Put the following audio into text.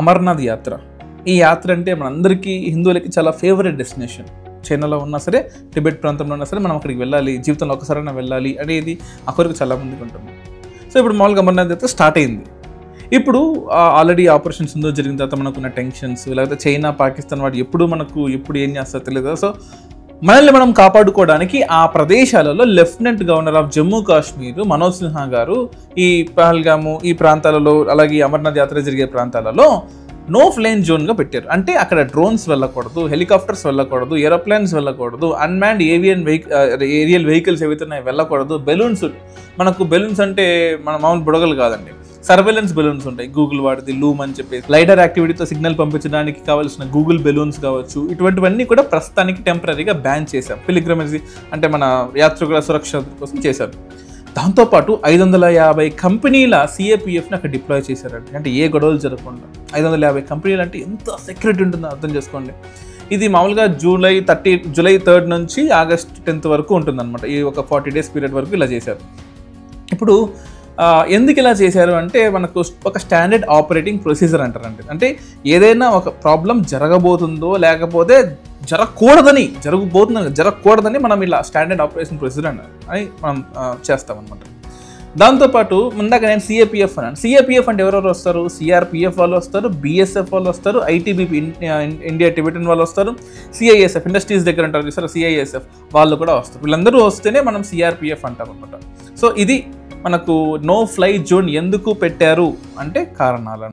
అమర్నాథ్ యాత్ర. ఈ యాత్ర అంటే మనందరికీ హిందువులకి చాలా ఫేవరెట్ డెస్టినేషన్. చైనాలో ఉన్నా సరే, టిబెట్ ప్రాంతంలో ఉన్నా సరే మనం అక్కడికి వెళ్ళాలి, జీవితంలో ఒకసారైనా వెళ్ళాలి అనేది ఆ కోరిక చాలా మందికి ఉంటుంది. సో ఇప్పుడు మామూలుగా అమర్నాథ్ యాత్ర స్టార్ట్ అయింది. ఇప్పుడు ఆల్రెడీ ఆపరేషన్ సింధూర్ జరిగిన తర్వాత మనకున్న టెన్షన్స్, లేకపోతే చైనా పాకిస్తాన్ వాడు ఎప్పుడు ఏం చేస్తారో తెలియదు కదా. సో మనల్ని మనం కాపాడుకోవడానికి ఆ ప్రదేశాలలో lieutenant governor of Jammu Kashmir Manoj Sinha గారు ఈ పహల్గాము ఈ ప్రాంతాలలో, అలాగే అమర్నాథ్ యాత్ర జరిగే ప్రాంతాలలో నో ఫ్లైన్ జోన్గా పెట్టారు. అంటే అక్కడ డ్రోన్స్ వెళ్ళకూడదు, హెలికాప్టర్స్ వెళ్ళకూడదు, ఏరోప్లేన్స్ వెళ్ళకూడదు, అన్మాన్డ్ ఏరియల్ వెహికల్స్ ఏవైతే ఉన్నాయో వెళ్ళకూడదు. బెలూన్స్, మనకు బెలూన్స్ అంటే మన మామూలు బుడగలు కాదండి, సర్వేలెన్స్ బెలూన్స్ ఉంటాయి. గూగుల్ వాడిది లూమ్ అని చెప్పేసి లైడర్ యాక్టివిటీతో సిగ్నల్ పంపించడానికి కావాల్సిన గూగుల్ బెలూన్స్ కావచ్చు, ఇటువంటివన్నీ కూడా ప్రస్తుతానికి టెంపరీగా బ్యాన్ చేశారు. పిలిగ్రమేజీ అంటే మన యాత్రికుల సురక్ష కోసం చేశారు. దాంతోపాటు 550 కంపెనీల సిఏపిఎఫ్ని అక్కడ డిప్లాయ్ చేశారండి. అంటే ఏ గొడవలు జరగకుండా. 550 కంపెనీలు అంటే ఎంత సెక్యూరిటీ ఉంటుందో అర్థం చేసుకోండి. ఇది మామూలుగా జూలై 3 నుంచి ఆగస్ట్ 10 వరకు ఉంటుందన్నమాట. ఈ ఒక 40 days పీరియడ్ వరకు ఇలా చేశారు. ఇప్పుడు ఎందుకు ఇలా చేశారు అంటే మనకు ఒక స్టాండర్డ్ ఆపరేటింగ్ ప్రొసీజర్ అంటారండి. అంటే ఏదైనా ఒక ప్రాబ్లం జరగబోతుందో లేకపోతే జరగకూడదని మనం ఇలా స్టాండర్డ్ ఆపరేషన్ ప్రొసీజర్ అని మనం చేస్తామన్నమాట. దాంతోపాటు ముందాక నేను సిఏపిఎఫ్ అన్నాను. సిఏపిఎఫ్ అంటే ఎవరెవరు వస్తారు? సిఆర్పిఎఫ్ వాళ్ళు వస్తారు, బిఎస్ఎఫ్ వాళ్ళు వస్తారు, ఐటీబీపీ ఇండియా టిబెటన్ వాళ్ళు వస్తారు, సిఐఎస్ఎఫ్ ఇండస్ట్రీస్ దగ్గర ఉంటారు చూసారు, సిఐఎస్ఎఫ్ వాళ్ళు కూడా వస్తారు. వీళ్ళందరూ వస్తేనే మనం సిఆర్పిఎఫ్ అంటాం అనమాట. సో ఇది మనకు నో ఫ్లై జోన్ ఎందుకు పెట్టారు అంటే కారణాలు.